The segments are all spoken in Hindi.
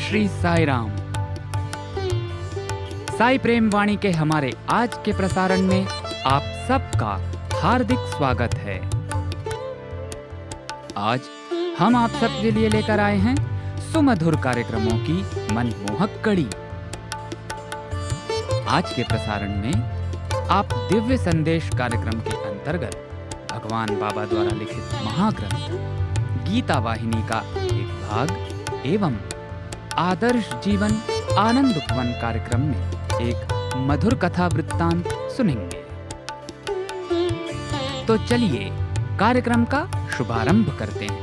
श्री साई राम। साई प्रेम वाणी के हमारे आज के प्रसारण में आप सबका हार्दिक स्वागत है। आज हम आप सबके लिए लेकर आए हैं सुमधुर कार्यक्रमों की मनमोहक कड़ी। आज के प्रसारण में आप दिव्य संदेश कार्यक्रम के अंतर्गत भगवान बाबा द्वारा लिखित महाग्रंथ गीता वाहिनी का एक भाग एवं आदर्श जीवन आनंद उपवन कार्यक्रम में एक मधुर कथा वृत्तांत सुनेंगे। तो चलिए कार्यक्रम का शुभारंभ करते हैं।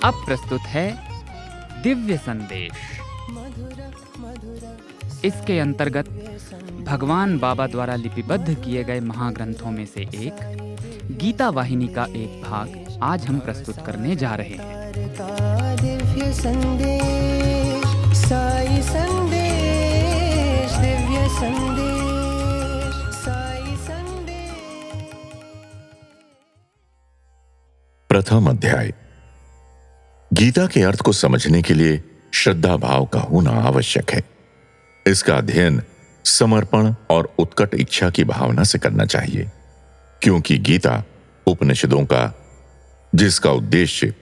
अब प्रस्तुत है दिव्य संदेश। इसके अंतर्गत भगवान बाबा द्वारा लिपिबद्ध किए गए महाग्रंथों में से एक गीता वाहिनी का एक भाग आज हम प्रस्तुत करने जा रहे हैं। दिव्य संदेश, साई संदेश, दिव्य संदेश, साई संदेश। प्रथम अध्याय। गीता के अर्थ को समझने के लिए श्रद्धा भाव का होना आवश्यक है। इसका अध्ययन समर्पण और उत्कट इच्छा की भावना से करना चाहिए, क्योंकि गीता उपनिषदों का जिसका उद्देश्य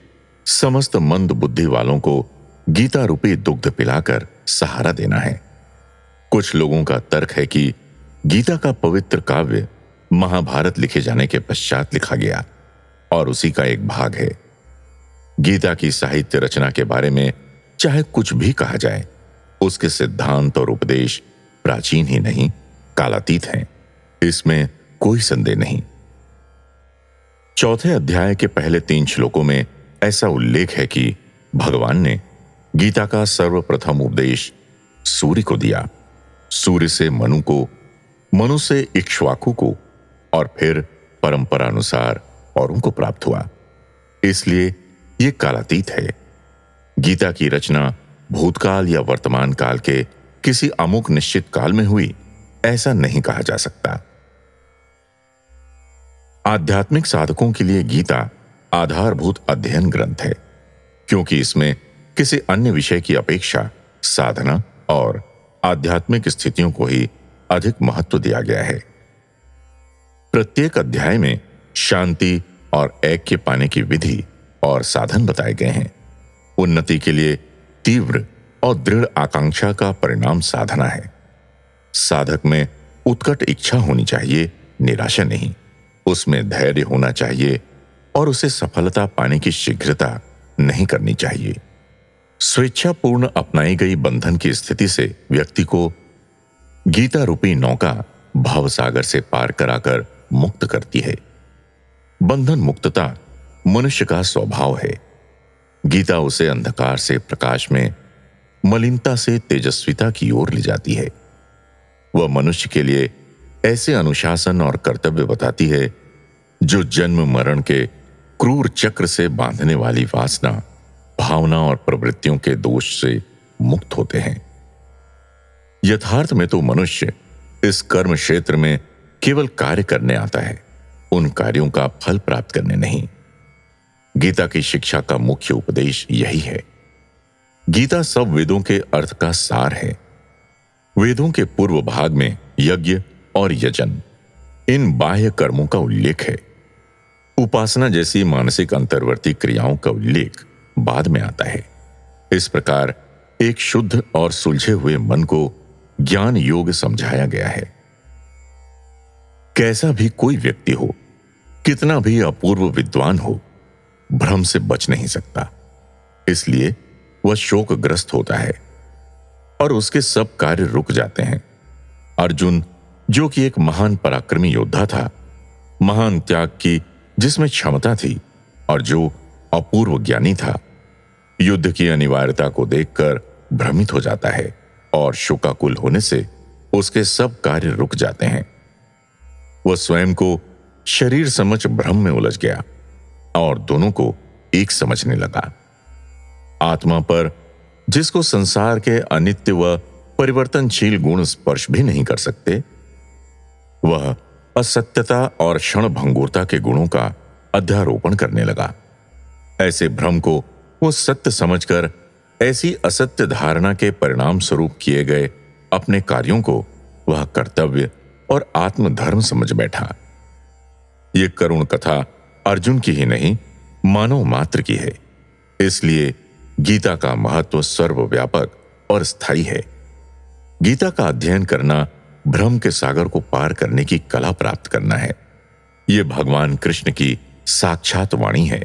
समस्त मंद बुद्धि वालों को गीता रूपी दुग्ध पिलाकर सहारा देना है। कुछ लोगों का तर्क है कि गीता का पवित्र काव्य महाभारत लिखे जाने के पश्चात लिखा गया और उसी का एक भाग है। गीता की साहित्य रचना के बारे में चाहे कुछ भी कहा जाए, उसके सिद्धांत और उपदेश प्राचीन ही नहीं कालातीत हैं, इसमें कोई संदेह नहीं। चौथे अध्याय के पहले 3 श्लोकों में ऐसा उल्लेख है कि भगवान ने गीता का सर्वप्रथम उपदेश सूर्य को दिया, सूर्य से मनु को, मनु से इक्ष्वाकु को और फिर परंपरा अनुसार औरों को प्राप्त हुआ। इसलिए ये कालातीत है। गीता की रचना भूतकाल या वर्तमान काल के किसी अमुक निश्चित काल में हुई, ऐसा नहीं कहा जा सकता। आध्यात्मिक साधकों के लिए गीता आधारभूत अध्ययन ग्रंथ है, क्योंकि इसमें किसी अन्य विषय की अपेक्षा साधना और आध्यात्मिक स्थितियों को ही अधिक महत्व दिया गया है। प्रत्येक अध्याय में शांति और ऐक्य पाने की विधि और साधन बताए गए हैं। उन्नति के लिए तीव्र और दृढ़ आकांक्षा का परिणाम साधना है। साधक में उत्कट इच्छा होनी चाहिए, निराशा नहीं। उसमें धैर्य होना चाहिए और उसे सफलता पाने की शीघ्रता नहीं करनी चाहिए। स्वेच्छापूर्ण अपनाई गई बंधन की स्थिति से व्यक्ति को गीता रूपी नौका भवसागर से पार कराकर मुक्त करती है। बंधन मुक्तता मनुष्य का स्वभाव है। गीता उसे अंधकार से प्रकाश में, मलिनता से तेजस्विता की ओर ले जाती है। वह मनुष्य के लिए ऐसे अनुशासन और कर्तव्य बताती है जो जन्म मरण के क्रूर चक्र से बांधने वाली वासना, भावना और प्रवृत्तियों के दोष से मुक्त होते हैं। यथार्थ में तो मनुष्य इस कर्म क्षेत्र में केवल कार्य करने आता है, उन कार्यों का फल प्राप्त करने नहीं। गीता की शिक्षा का मुख्य उपदेश यही है। गीता सब वेदों के अर्थ का सार है। वेदों के पूर्व भाग में यज्ञ और यजन, इन बाह्य कर्मों का उल्लेख है। उपासना जैसी मानसिक अंतर्वर्ती क्रियाओं का उल्लेख बाद में आता है। इस प्रकार एक शुद्ध और सुलझे हुए मन को ज्ञान योग समझाया गया है। कैसा भी कोई व्यक्ति हो, कितना भी अपूर्व विद्वान हो, भ्रम से बच नहीं सकता। इसलिए वह शोकग्रस्त होता है और उसके सब कार्य रुक जाते हैं। अर्जुन, जो कि एक महान पराक्रमी योद्धा था, महान त्याग की जिसमें क्षमता थी और जो अपूर्व ज्ञानी था, युद्ध की अनिवार्यता को देखकर भ्रमित हो जाता है और शोकाकुल होने से उसके सब कार्य रुक जाते हैं। वह स्वयं को शरीर समझ भ्रम में उलझ गया और दोनों को एक समझने लगा। आत्मा पर जिसको संसार के अनित्य व परिवर्तनशील गुण स्पर्श भी नहीं कर सकते, वह असत्यता और क्षण भंगुरता के गुणों का अध्यारोपण करने लगा। ऐसे भ्रम को वो सत्य समझकर ऐसी असत्य धारणा के परिणाम स्वरूप किए गए अपने कार्यों को वह कर्तव्य और आत्मधर्म समझ बैठा। ये करुण कथा अर्जुन की ही नहीं, मानव मात्र की है। इसलिए गीता का महत्व सर्वव्यापक और स्थायी है। गीता का अध्ययन करना भ्रम के सागर को पार करने की कला प्राप्त करना है। ये भगवान कृष्ण की साक्षात वाणी है।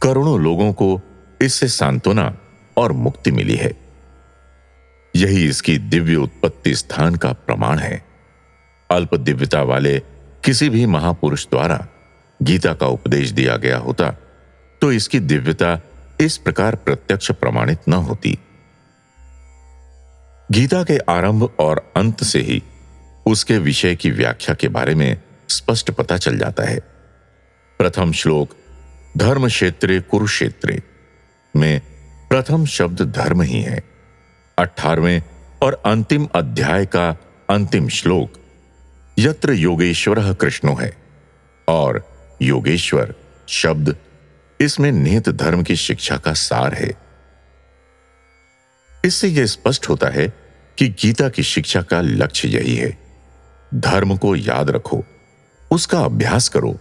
करोड़ों लोगों को इससे सांत्वना और मुक्ति मिली है। यही इसकी दिव्य उत्पत्ति स्थान का प्रमाण है। अल्प दिव्यता वाले किसी भी महापुरुष द्वारा गीता का उपदेश दिया गया होता तो इसकी दिव्यता इस प्रकार प्रत्यक्ष प्रमाणित न होती। गीता के आरंभ और अंत से ही उसके विषय की व्याख्या के बारे में स्पष्ट पता चल जाता है। प्रथम श्लोक धर्म क्षेत्रे कुरुक्षेत्रे में प्रथम शब्द धर्म ही है। 18वें और अंतिम अध्याय का अंतिम श्लोक यत्र योगेश्वरः कृष्णो है और योगेश्वर शब्द इसमें निहित धर्म की शिक्षा का सार है। इससे यह स्पष्ट होता है कि गीता की शिक्षा का लक्ष्य यही है। धर्म को याद रखो, उसका अभ्यास करो।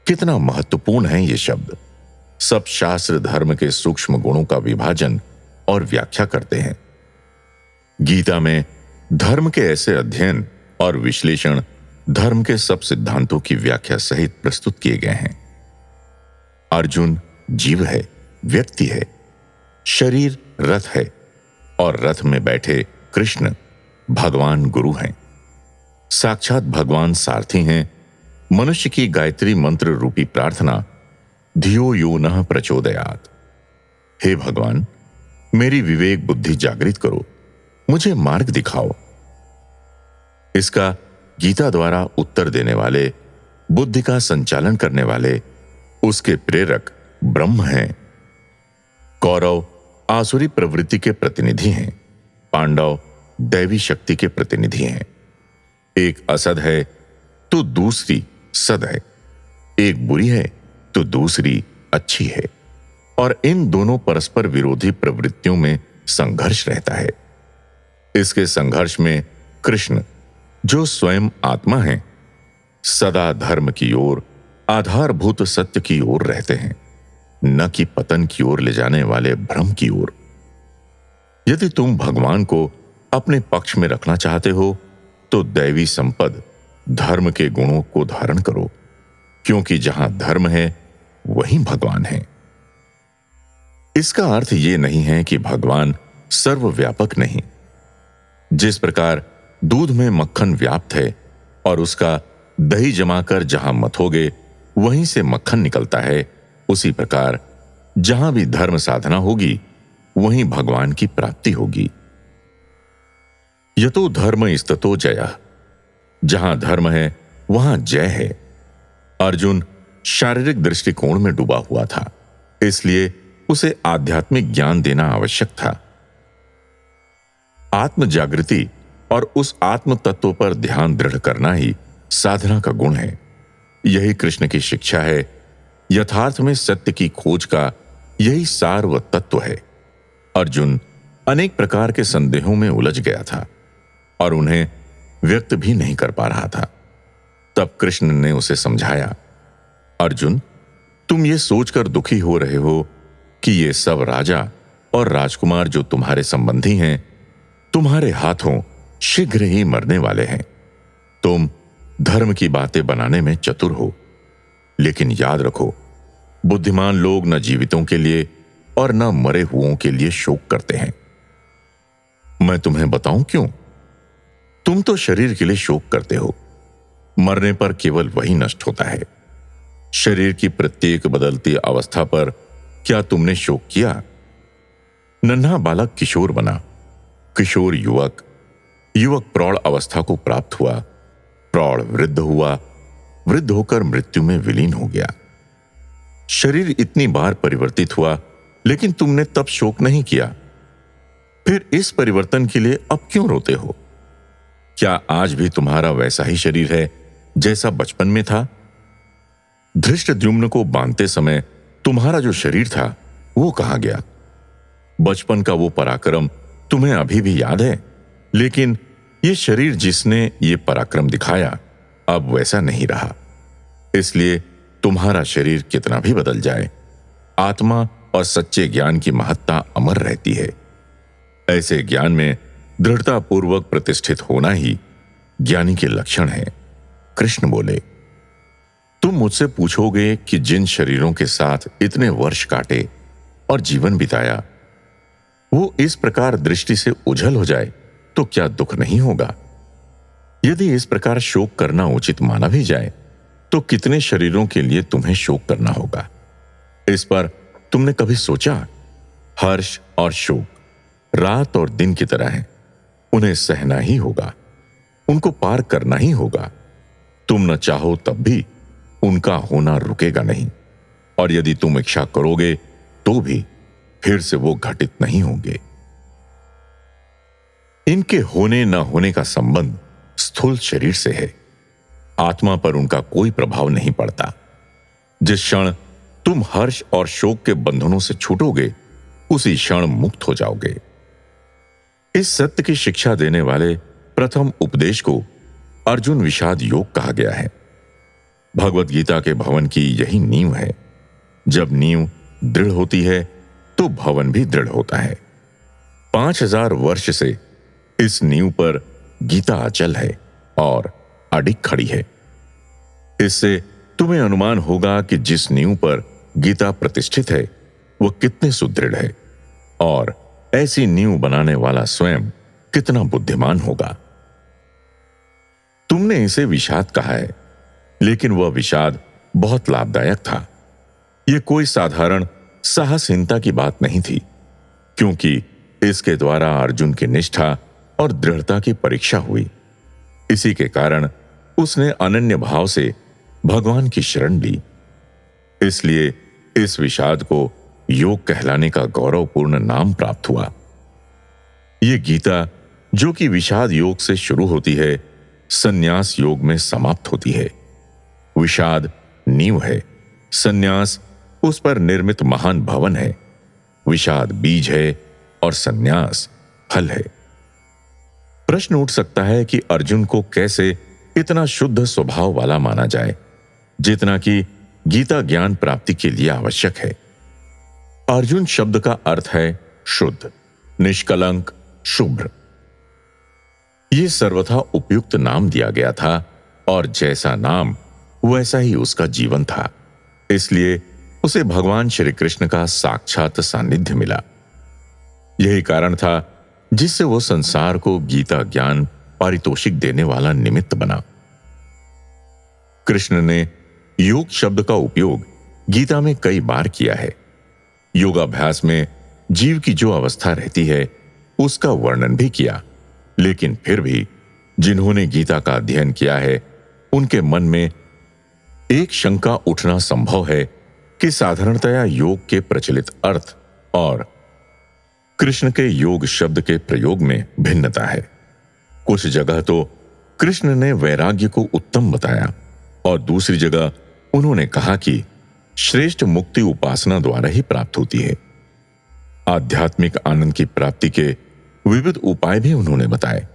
कितना महत्वपूर्ण है ये शब्द। सब शास्त्र धर्म के सूक्ष्म गुणों का विभाजन और व्याख्या करते हैं। गीता में धर्म के ऐसे अध्ययन और विश्लेषण धर्म के सब सिद्धांतों की व्याख्या सहित प्रस्तुत किए गए हैं। अर्जुन जीव है, व्यक्ति है, शरीर रथ है और रथ में बैठे कृष्ण भगवान गुरु हैं। साक्षात भगवान सारथी हैं। मनुष्य की गायत्री मंत्र रूपी प्रार्थना धियो यो नः प्रचोदयात्। हे भगवान, मेरी विवेक बुद्धि जागृत करो, मुझे मार्ग दिखाओ। इसका गीता द्वारा उत्तर देने वाले, बुद्धि का संचालन करने वाले उसके प्रेरक ब्रह्म हैं। कौरव आसुरी प्रवृत्ति के प्रतिनिधि हैं, पांडव दैवी शक्ति के प्रतिनिधि हैं। एक असद है तो दूसरी सद है, एक बुरी है तो दूसरी अच्छी है, और इन दोनों परस्पर विरोधी प्रवृत्तियों में संघर्ष रहता है। इसके संघर्ष में कृष्ण, जो स्वयं आत्मा है, सदा धर्म की ओर, आधारभूत सत्य की ओर रहते हैं, न कि पतन की ओर ले जाने वाले भ्रम की ओर। यदि तुम भगवान को अपने पक्ष में रखना चाहते हो तो दैवी संपद धर्म के गुणों को धारण करो, क्योंकि जहां धर्म है वहीं भगवान है। इसका अर्थ यह नहीं है कि भगवान सर्वव्यापक नहीं। जिस प्रकार दूध में मक्खन व्याप्त है और उसका दही जमाकर जहां मथोगे वहीं से मक्खन निकलता है, उसी प्रकार जहां भी धर्म साधना होगी वहीं भगवान की प्राप्ति होगी। यतो धर्म स्ततो जयः। जहां धर्म है वहां जय है। अर्जुन शारीरिक दृष्टिकोण में डूबा हुआ था, इसलिए उसे आध्यात्मिक ज्ञान देना आवश्यक था। आत्म जागृति और उस आत्म तत्व पर ध्यान दृढ़ करना ही साधना का गुण है। यही कृष्ण की शिक्षा है। यथार्थ में सत्य की खोज का यही सार व तत्व है। अर्जुन अनेक प्रकार के संदेहों में उलझ गया था और उन्हें व्यक्त भी नहीं कर पा रहा था। तब कृष्ण ने उसे समझाया, अर्जुन, तुम ये सोचकर दुखी हो रहे हो कि ये सब राजा और राजकुमार जो तुम्हारे संबंधी हैं, तुम्हारे हाथों शीघ्र ही मरने वाले हैं। तुम धर्म की बातें बनाने में चतुर हो, लेकिन याद रखो, बुद्धिमान लोग न जीवितों के लिए और न मरे हुओं के लिए शोक करते हैं। मैं तुम्हें बताऊं क्यों? तुम तो शरीर के लिए शोक करते हो। मरने पर केवल वही नष्ट होता है। शरीर की प्रत्येक बदलती अवस्था पर क्या तुमने शोक किया? नन्हा बालक किशोर बना, किशोर युवक, युवक प्रौढ़ अवस्था को प्राप्त हुआ, प्रौढ़ वृद्ध हुआ, वृद्ध होकर मृत्यु में विलीन हो गया। शरीर इतनी बार परिवर्तित हुआ, लेकिन तुमने तब शोक नहीं किया। फिर इस परिवर्तन के लिए अब क्यों रोते हो? क्या आज भी तुम्हारा वैसा ही शरीर है जैसा बचपन में था? धृष्टद्युम्न को बांधते समय तुम्हारा जो शरीर था वो कहां गया? बचपन का वो पराक्रम तुम्हें अभी भी याद है, लेकिन ये शरीर जिसने ये पराक्रम दिखाया अब वैसा नहीं रहा। इसलिए तुम्हारा शरीर कितना भी बदल जाए, आत्मा और सच्चे ज्ञान की महत्ता अमर रहती है। ऐसे ज्ञान में दृढ़तापूर्वक प्रतिष्ठित होना ही ज्ञानी के लक्षण है। कृष्ण बोले, तुम मुझसे पूछोगे कि जिन शरीरों के साथ इतने वर्ष काटे और जीवन बिताया, वो इस प्रकार दृष्टि से उझल हो जाए तो क्या दुख नहीं होगा? यदि इस प्रकार शोक करना उचित माना भी जाए तो कितने शरीरों के लिए तुम्हें शोक करना होगा? इस पर तुमने कभी सोचा? हर्ष और शोक रात और दिन की तरह हैं, उन्हें सहना ही होगा, उनको पार करना ही होगा। तुम न चाहो तब भी उनका होना रुकेगा नहीं, और यदि तुम इच्छा करोगे तो भी फिर से वो घटित नहीं होंगे। इनके होने न होने का संबंध स्थूल शरीर से है, आत्मा पर उनका कोई प्रभाव नहीं पड़ता। जिस क्षण तुम हर्ष और शोक के बंधनों से छूटोगे, उसी क्षण मुक्त हो जाओगे। इस सत्य की शिक्षा देने वाले प्रथम उपदेश को अर्जुन विषाद योग कहा गया है। भगवत गीता के भवन की यही नींव है। जब नींव दृढ़ होती है तो भवन भी दृढ़ होता है। 5000 वर्ष से इस नींव पर गीता अचल है और अडिग खड़ी है। इससे तुम्हें अनुमान होगा कि जिस नींव पर गीता प्रतिष्ठित है वह कितने सुदृढ़ है, और ऐसी नींव बनाने वाला स्वयं कितना बुद्धिमान होगा। तुमने इसे विषाद कहा है, लेकिन वह विषाद बहुत लाभदायक था। यह कोई साधारण साहसहीनता की बात नहीं थी, क्योंकि इसके द्वारा अर्जुन की निष्ठा और दृढ़ता की परीक्षा हुई। इसी के कारण उसने अनन्य भाव से भगवान की शरण ली। इसलिए इस विषाद को योग कहलाने का गौरवपूर्ण नाम प्राप्त हुआ। यह गीता, जो कि विषाद योग से शुरू होती है, संन्यास योग में समाप्त होती है। विषाद नींव है, संन्यास उस पर निर्मित महान भवन है। विषाद बीज है और संन्यास फल है। प्रश्न उठ सकता है कि अर्जुन को कैसे इतना शुद्ध स्वभाव वाला माना जाए, जितना कि गीता ज्ञान प्राप्ति के लिए आवश्यक है। अर्जुन शब्द का अर्थ है शुद्ध, निष्कलंक, शुभ्र। यह सर्वथा उपयुक्त नाम दिया गया था, और जैसा नाम वैसा ही उसका जीवन था। इसलिए उसे भगवान श्री कृष्ण का साक्षात सानिध्य मिला। यही कारण था जिससे वो संसार को गीता ज्ञान पारितोषिक देने वाला निमित्त बना। कृष्ण ने योग शब्द का उपयोग गीता में कई बार किया है। योगाभ्यास में जीव की जो अवस्था रहती है उसका वर्णन भी किया, लेकिन फिर भी जिन्होंने गीता का अध्ययन किया है उनके मन में एक शंका उठना संभव है कि साधारणतया योग के प्रचलित अर्थ और कृष्ण के योग शब्द के प्रयोग में भिन्नता है। कुछ जगह तो कृष्ण ने वैराग्य को उत्तम बताया, और दूसरी जगह उन्होंने कहा कि श्रेष्ठ मुक्ति उपासना द्वारा ही प्राप्त होती है। आध्यात्मिक आनंद की प्राप्ति के विविध उपाय भी उन्होंने बताए।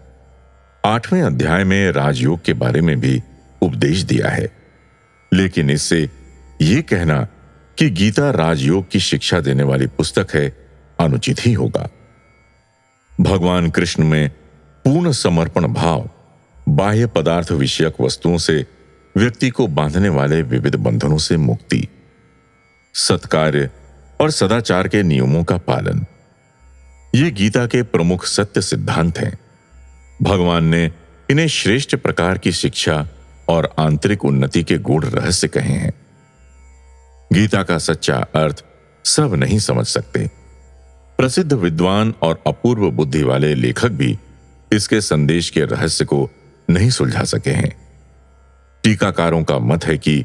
8वें अध्याय में राजयोग के बारे में भी उपदेश दिया है, लेकिन इससे यह कहना कि गीता राजयोग की शिक्षा देने वाली पुस्तक है अनुचित ही होगा। भगवान कृष्ण में पूर्ण समर्पण भाव बाह्य पदार्थ विषयक वस्तुओं से व्यक्ति को बांधने वाले विविध बंधनों से मुक्ति, सत्कार्य और सदाचार के नियमों का पालन, ये गीता के प्रमुख सत्य सिद्धांत हैं। भगवान ने इन्हें श्रेष्ठ प्रकार की शिक्षा और आंतरिक उन्नति के गूढ़ रहस्य कहे हैं। गीता का सच्चा अर्थ सब नहीं समझ सकते। प्रसिद्ध विद्वान और अपूर्व बुद्धि वाले लेखक भी इसके संदेश के रहस्य को नहीं सुलझा सके हैं। टीकाकारों का मत है कि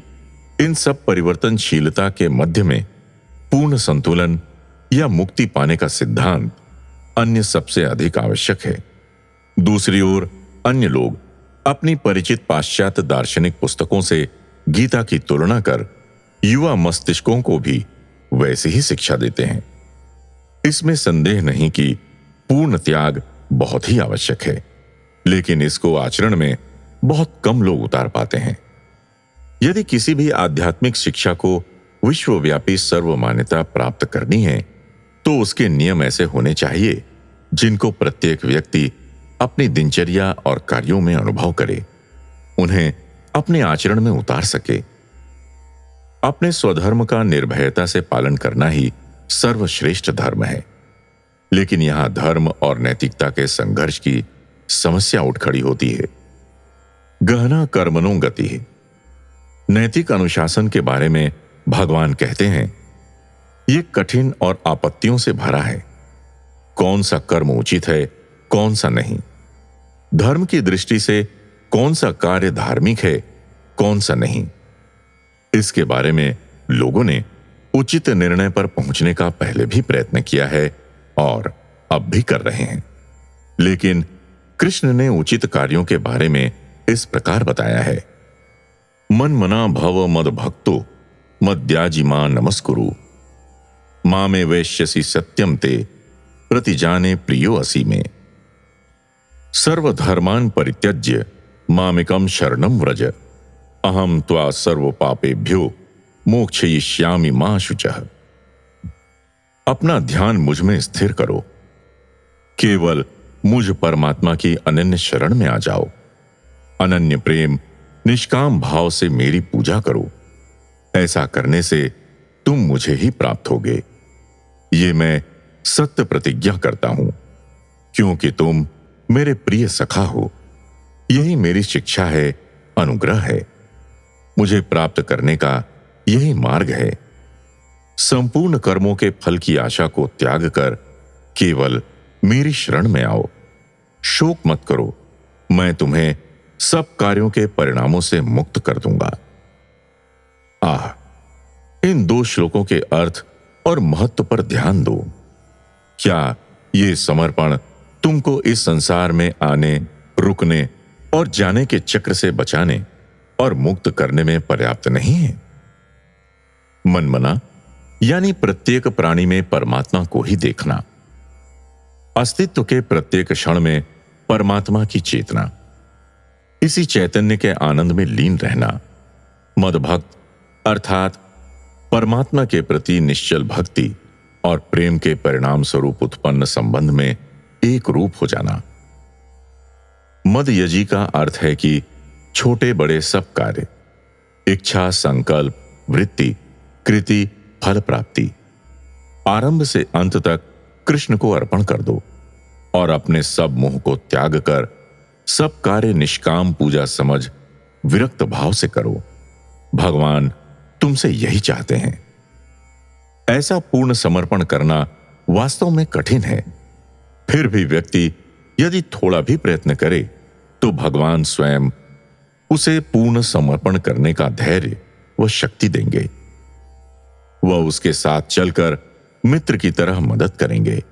इन सब परिवर्तनशीलता के मध्य में पूर्ण संतुलन या मुक्ति पाने का सिद्धांत अन्य सबसे अधिक आवश्यक है। दूसरी ओर अन्य लोग अपनी परिचित पाश्चात्य दार्शनिक पुस्तकों से गीता की तुलना कर युवा मस्तिष्कों को भी वैसे ही शिक्षा देते हैं। इसमें संदेह नहीं कि पूर्ण त्याग बहुत ही आवश्यक है, लेकिन इसको आचरण में बहुत कम लोग उतार पाते हैं। यदि किसी भी आध्यात्मिक शिक्षा को विश्वव्यापी सर्वमान्यता प्राप्त करनी है तो उसके नियम ऐसे होने चाहिए जिनको प्रत्येक व्यक्ति अपनी दिनचर्या और कार्यों में अनुभव करे, उन्हें अपने आचरण में उतार सके। अपने स्वधर्म का निर्भयता से पालन करना ही सर्वश्रेष्ठ धर्म है। लेकिन यहां धर्म और नैतिकता के संघर्ष की समस्या उठ खड़ी होती है। गहना कर्मणो गति है। नैतिक अनुशासन के बारे में भगवान कहते हैं, यह कठिन और आपत्तियों से भरा है। कौन सा कर्म उचित है, कौन सा नहीं। धर्म की दृष्टि से कौन सा कार्य धार्मिक है, कौन सा नहीं। इसके बारे में लोगों ने उचित निर्णय पर पहुंचने का पहले भी प्रयत्न किया है और अब भी कर रहे हैं। लेकिन कृष्ण ने उचित कार्यों के बारे में इस प्रकार बताया है, मन मना भव मद भक्तो मद्याजी मां नमस्कुरु मामे वैश्यसि सत्यम ते प्रतिजाने प्रियो असि में। सर्वधर्मान् परित्यज्य मामेकं शरणं व्रज अहम त्वा सर्व पापेभ्यो मोक्षयिष्यामि मा शुचः। अपना ध्यान मुझ में स्थिर करो, केवल मुझ परमात्मा की अनन्य शरण में आ जाओ। अनन्य प्रेम निष्काम भाव से मेरी पूजा करो। ऐसा करने से तुम मुझे ही प्राप्त होगे। ये मैं सत्य प्रतिज्ञा करता हूं, क्योंकि तुम मेरे प्रिय सखा हो। यही मेरी शिक्षा है, अनुग्रह है। मुझे प्राप्त करने का यही मार्ग है। संपूर्ण कर्मों के फल की आशा को त्याग कर केवल मेरी शरण में आओ। शोक मत करो, मैं तुम्हें सब कार्यों के परिणामों से मुक्त कर दूंगा। इन दो श्लोकों के अर्थ और महत्व पर ध्यान दो। क्या ये समर्पण तुमको इस संसार में आने, रुकने और जाने के चक्र से बचाने और मुक्त करने में पर्याप्त नहीं है? मनमना यानी प्रत्येक प्राणी में परमात्मा को ही देखना, अस्तित्व के प्रत्येक क्षण में परमात्मा की चेतना, इसी चैतन्य के आनंद में लीन रहना। मदभक्त अर्थात परमात्मा के प्रति निश्चल भक्ति और प्रेम के परिणाम स्वरूप उत्पन्न संबंध में एक रूप हो जाना। मदयजी का अर्थ है कि छोटे बड़े सब कार्य, इच्छा, संकल्प, वृत्ति, कृति, फल प्राप्ति, आरंभ से अंत तक कृष्ण को अर्पण कर दो और अपने सब मोह को त्याग कर सब कार्य निष्काम पूजा समझ विरक्त भाव से करो। भगवान तुमसे यही चाहते हैं। ऐसा पूर्ण समर्पण करना वास्तव में कठिन है। फिर भी व्यक्ति यदि थोड़ा भी प्रयत्न करे तो भगवान स्वयं उसे पूर्ण समर्पण करने का धैर्य व शक्ति देंगे। वह उसके साथ चलकर मित्र की तरह मदद करेंगे,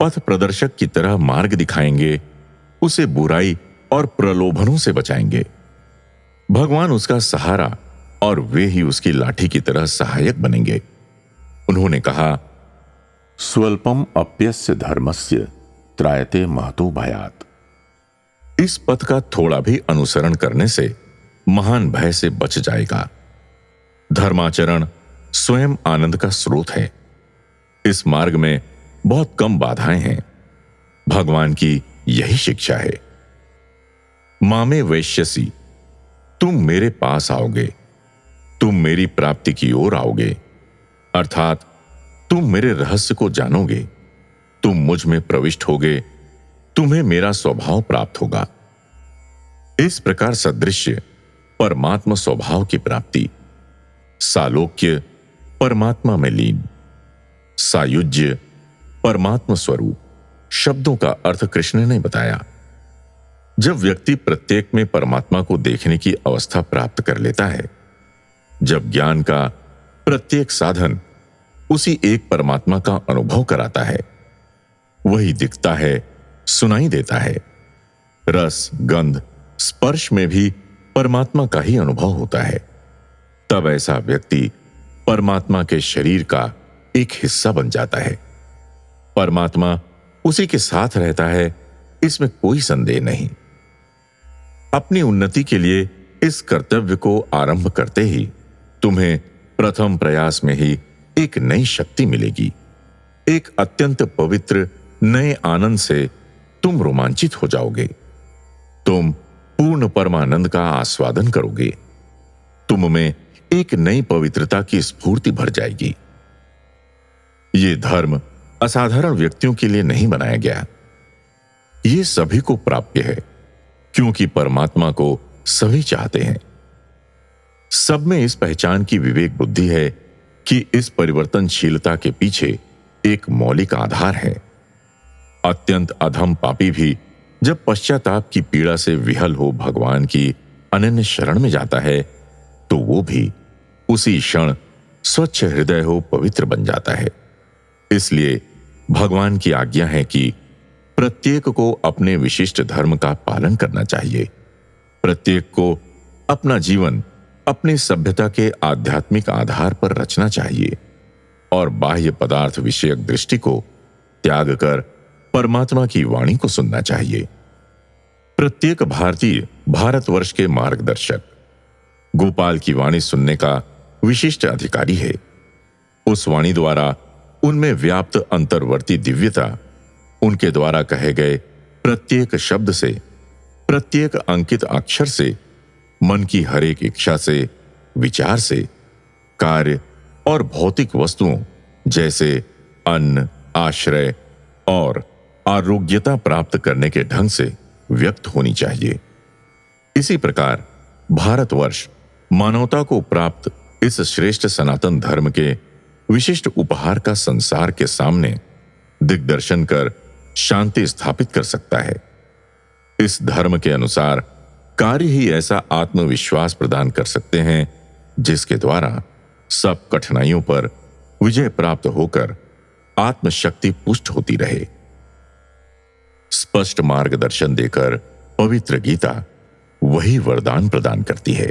पथ प्रदर्शक की तरह मार्ग दिखाएंगे, उसे बुराई और प्रलोभनों से बचाएंगे। भगवान उसका सहारा और वे ही उसकी लाठी की तरह सहायक बनेंगे। उन्होंने कहा, स्वल्पम अप्यस्य धर्मस्य त्रायते महतो भयात्। इस पथ का थोड़ा भी अनुसरण करने से महान भय से बच जाएगा। धर्माचरण स्वयं आनंद का स्रोत है। इस मार्ग में बहुत कम बाधाएं हैं। भगवान की यही शिक्षा है। मामे वैश्यसी, तुम मेरे पास आओगे, तुम मेरी प्राप्ति की ओर आओगे, अर्थात तुम मेरे रहस्य को जानोगे, तुम मुझ में प्रविष्ट होगे, तुम्हें मेरा स्वभाव प्राप्त होगा। इस प्रकार सदृश्य परमात्मा स्वभाव की प्राप्ति, सालोक्य परमात्मा में लीन, सायुज्य परमात्मा स्वरूप, शब्दों का अर्थ कृष्ण ने बताया। जब व्यक्ति प्रत्येक में परमात्मा को देखने की अवस्था प्राप्त कर लेता है, जब ज्ञान का प्रत्येक साधन उसी एक परमात्मा का अनुभव कराता है, वही दिखता है, सुनाई देता है, रस, गंध, स्पर्श में भी परमात्मा का ही अनुभव होता है, तब ऐसा व्यक्ति परमात्मा के शरीर का एक हिस्सा बन जाता है। परमात्मा उसी के साथ रहता है, इसमें कोई संदेह नहीं। अपनी उन्नति के लिए इस कर्तव्य को आरंभ करते ही तुम्हें प्रथम प्रयास में ही एक नई शक्ति मिलेगी। एक अत्यंत पवित्र नए आनंद से तुम रोमांचित हो जाओगे। तुम पूर्ण परमानंद का आस्वादन करोगे। तुम में एक नई पवित्रता की स्फूर्ति भर जाएगी। ये धर्म असाधारण व्यक्तियों के लिए नहीं बनाया गया। ये सभी को प्राप्य है, क्योंकि परमात्मा को सभी चाहते हैं। सब में इस पहचान की विवेक बुद्धि है कि इस परिवर्तनशीलता के पीछे एक मौलिक आधार है। अत्यंत अधम पापी भी जब पश्चाताप की पीड़ा से विहल हो भगवान की अनन्य शरण में जाता है, तो वो भी उसी क्षण स्वच्छ हृदय हो पवित्र बन जाता है। इसलिए भगवान की आज्ञा है कि प्रत्येक को अपने विशिष्ट धर्म का पालन करना चाहिए। प्रत्येक को अपना जीवन अपने सभ्यता के आध्यात्मिक आधार पर रचना चाहिए और बाह्य पदार्थ विषयक दृष्टि को त्याग कर परमात्मा की वाणी को सुनना चाहिए। प्रत्येक भारतीय भारतवर्ष के मार्गदर्शक गोपाल की वाणी सुनने का विशिष्ट अधिकारी है। उस वाणी द्वारा उनमें व्याप्त अंतर्वर्ती दिव्यता, उनके द्वारा कहे गए प्रत्येक शब्द से, प्रत्येक अंकित अक्षर से, मन की हर एक इच्छा से, विचार से, कार्य और भौतिक वस्तुओं जैसे अन्न, आश्रय और आरोग्यता प्राप्त करने के ढंग से व्यक्त होनी चाहिए। इसी प्रकार भारतवर्ष मानवता को प्राप्त इस श्रेष्ठ सनातन धर्म के विशिष्ट उपहार का संसार के सामने दिग्दर्शन कर शांति स्थापित कर सकता है। इस धर्म के अनुसार कार्य ही ऐसा आत्मविश्वास प्रदान कर सकते हैं जिसके द्वारा सब कठिनाइयों पर विजय प्राप्त होकर आत्मशक्ति पुष्ट होती रहे। स्पष्ट मार्गदर्शन देकर पवित्र गीता वही वरदान प्रदान करती है।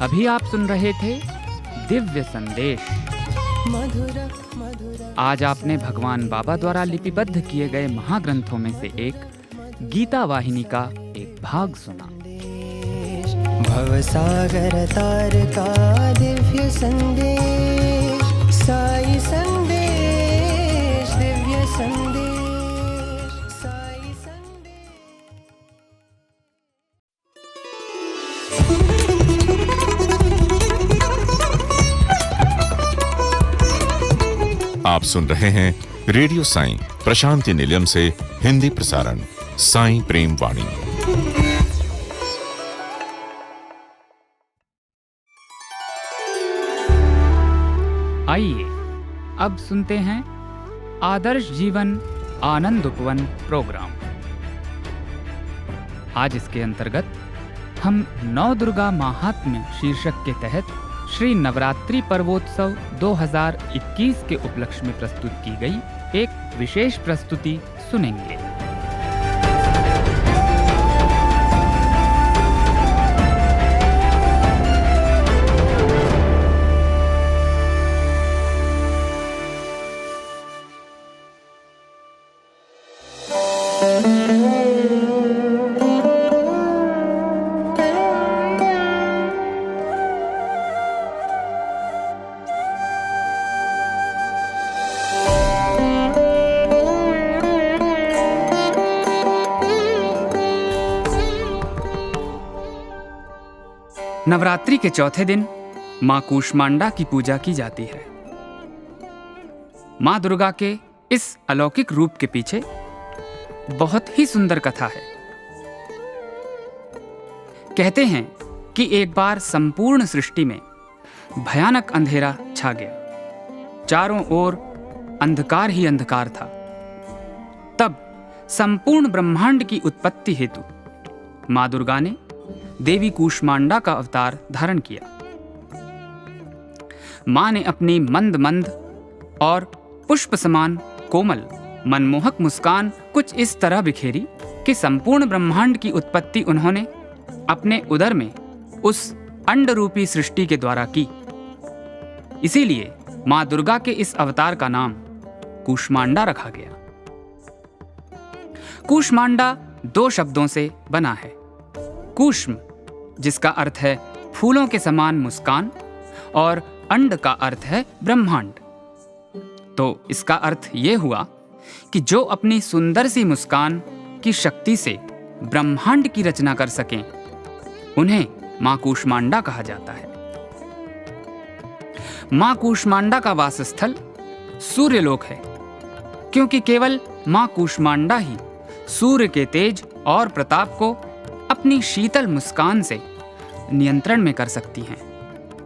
अभी आप सुन रहे थे दिव्य संदेश। मधुरा मधुरा आज आपने भगवान बाबा द्वारा लिपिबद्ध किए गए महाग्रंथों में से एक गीता वाहिनी का एक भाग सुना। भवसागर तार का दिव्य संदेश, साई संदेश, दिव्य संदेश, साई संदेश। आप सुन रहे हैं रेडियो साईं प्रशांति निलयम से हिंदी प्रसारण साईं प्रेम वाणी। आइए अब सुनते हैं आदर्श जीवन आनंद उपवन प्रोग्राम। आज इसके अंतर्गत हम नौ दुर्गा महात्म्य शीर्षक के तहत श्री नवरात्रि पर्वोत्सव 2021 के उपलक्ष्य में प्रस्तुत की गई एक विशेष प्रस्तुति सुनेंगे। नवरात्रि के चौथे दिन मां कूष्मांडा की पूजा की जाती है। मां दुर्गा के इस अलौकिक रूप के पीछे बहुत ही सुंदर कथा है। कहते हैं कि एक बार संपूर्ण सृष्टि में भयानक अंधेरा छा गया। चारों ओर अंधकार ही अंधकार था। तब संपूर्ण ब्रह्मांड की उत्पत्ति हेतु मां दुर्गा ने देवी कूष्मांडा का अवतार धारण किया। मां ने अपनी मंद मंद और पुष्प समान कोमल मनमोहक मुस्कान कुछ इस तरह बिखेरी कि संपूर्ण ब्रह्मांड की उत्पत्ति उन्होंने अपने उदर में उस अंड रूपी सृष्टि के द्वारा की। इसीलिए मां दुर्गा के इस अवतार का नाम कूष्मांडा रखा गया। कूष्मांडा 2 शब्दों से बना है। कूष्म, जिसका अर्थ है फूलों के समान मुस्कान, और अंड का अर्थ है ब्रह्मांड। तो इसका अर्थ यह हुआ कि जो अपनी सुंदर सी मुस्कान की शक्ति से ब्रह्मांड की रचना कर सकें, उन्हें मां कूष्मांडा कहा जाता है। मां कूष्मांडा का वासस्थल सूर्यलोक है, क्योंकि केवल मां कूष्मांडा ही सूर्य के तेज और प्रताप को अपनी शीतल मुस्कान से नियंत्रण में कर सकती हैं।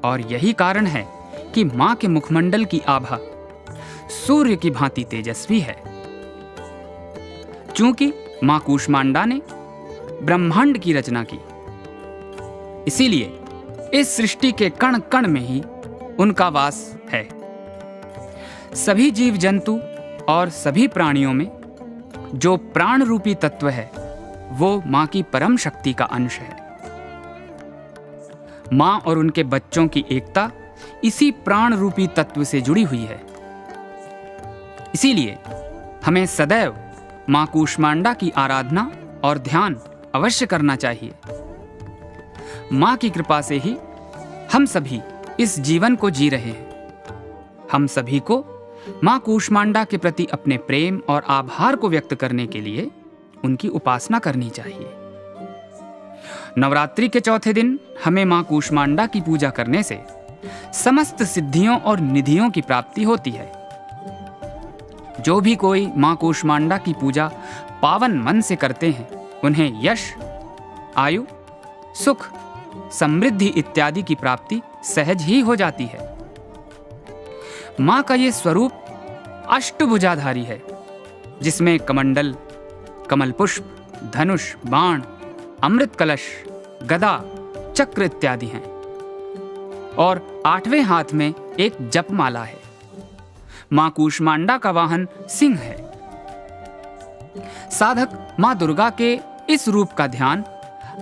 और यही कारण है कि मां के मुखमंडल की आभा सूर्य की भांति तेजस्वी है। चूंकि मां कूष्मांडा ने ब्रह्मांड की रचना की, इसीलिए इस सृष्टि के कण कण में ही उनका वास है। सभी जीव जंतु और सभी प्राणियों में जो प्राण रूपी तत्व है, वो मां की परम शक्ति का अंश है। मां और उनके बच्चों की एकता इसी प्राण रूपी तत्व से जुड़ी हुई है। इसीलिए हमें सदैव मां कूष्मांडा की आराधना और ध्यान अवश्य करना चाहिए। मां की कृपा से ही हम सभी इस जीवन को जी रहे हैं। हम सभी को मां कूष्मांडा के प्रति अपने प्रेम और आभार को व्यक्त करने के लिए उनकी उपासना करनी चाहिए। नवरात्रि के चौथे दिन हमें मां कूष्मांडा की पूजा करने से समस्त सिद्धियों और निधियों की प्राप्ति होती है। जो भी कोई मां कूष्मांडा की पूजा पावन मन से करते हैं, उन्हें यश, आयु, सुख, समृद्धि इत्यादि की प्राप्ति सहज ही हो जाती है। मां का ये स्वरूप अष्टभुजाधारी है, जिसमें कमंडल, कमल पुष्प, धनुष, बाण, अमृत कलश, गदा, चक्र इत्यादि हैं। और 8वें हाथ में एक जपमाला है। मां कूष्मांडा का वाहन सिंह है। साधक मां दुर्गा के इस रूप का ध्यान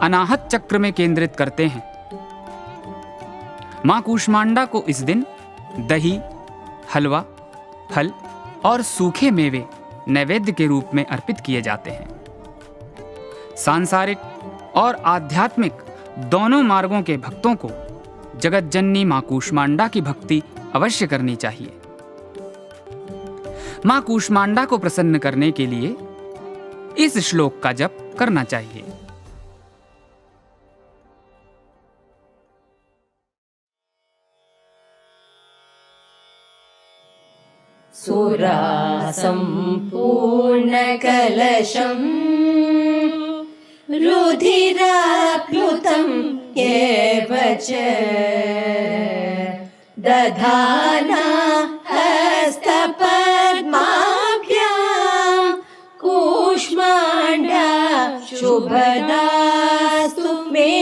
अनाहत चक्र में केंद्रित करते हैं। मां कूष्मांडा को इस दिन दही, हलवा, फल और सूखे मेवे नैवेद्य के रूप में अर्पित किए जाते हैं। सांसारिक और आध्यात्मिक दोनों मार्गों के भक्तों को जगत जननी मां कूष्मांडा की भक्ति अवश्य करनी चाहिए। मां कूष्मांडा को प्रसन्न करने के लिए इस श्लोक का जप करना चाहिए। सुरा संपूर्ण कलशम रुधिराप्लुतं एव च दधाना हस्तपद्माभ्यां कूष्मांडा शुभदास्तु मे।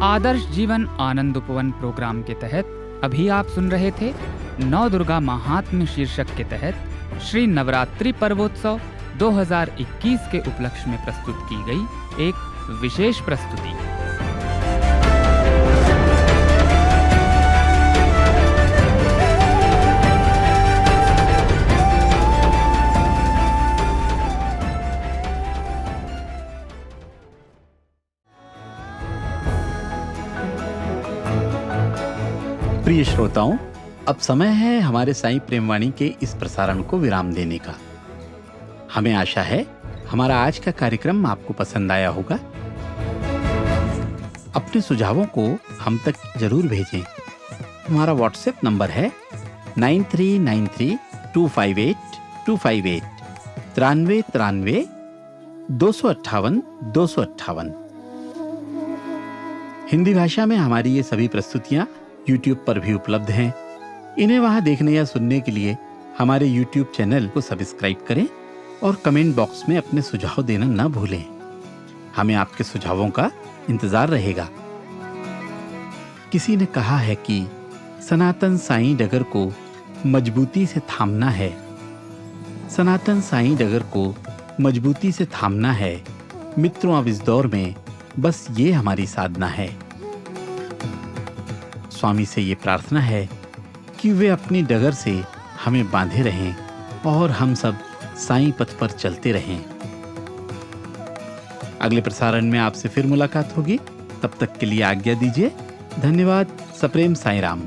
आदर्श जीवन आनंद उपवन प्रोग्राम के तहत अभी आप सुन रहे थे नौ दुर्गा महात्म्य शीर्षक के तहत श्री नवरात्रि पर्वोत्सव 2021 के उपलक्ष्य में प्रस्तुत की गई एक विशेष प्रस्तुति। प्रिय श्रोताओं, अब समय है हमारे साईं प्रेमवाणी के इस प्रसारण को विराम देने का। हमें आशा है हमारा आज का कार्यक्रम आपको पसंद आया होगा। अपने सुझावों को हम तक जरूर भेजें। हमारा व्हाट्सएप नंबर है 9393258255। 6258 93 258 258। हिंदी भाषा में हमारी ये सभी प्रस्तुतियां YouTube पर भी उपलब्ध हैं। इन्हें वहां देखने या सुनने के लिए हमारे YouTube चैनल को सब्सक्राइब करें और कमेंट बॉक्स में अपने सुझाव देना न भूलें। हमें आपके सुझावों का इंतजार रहेगा। किसी ने कहा है कि सनातन साईं डगर को मजबूती से थामना है। सनातन साईं डगर को मजबूती से थामना है। मित्रों, अब इस दौर में बस ये हमारी साधना है। स्वामी से ये प्रार्थना है कि वे अपनी डगर से हमें बांधे रहें और हम सब साईं पथ पर चलते रहें। अगले प्रसारण में आपसे फिर मुलाकात होगी। तब तक के लिए आज्ञा दीजिए। धन्यवाद। सप्रेम साईं राम।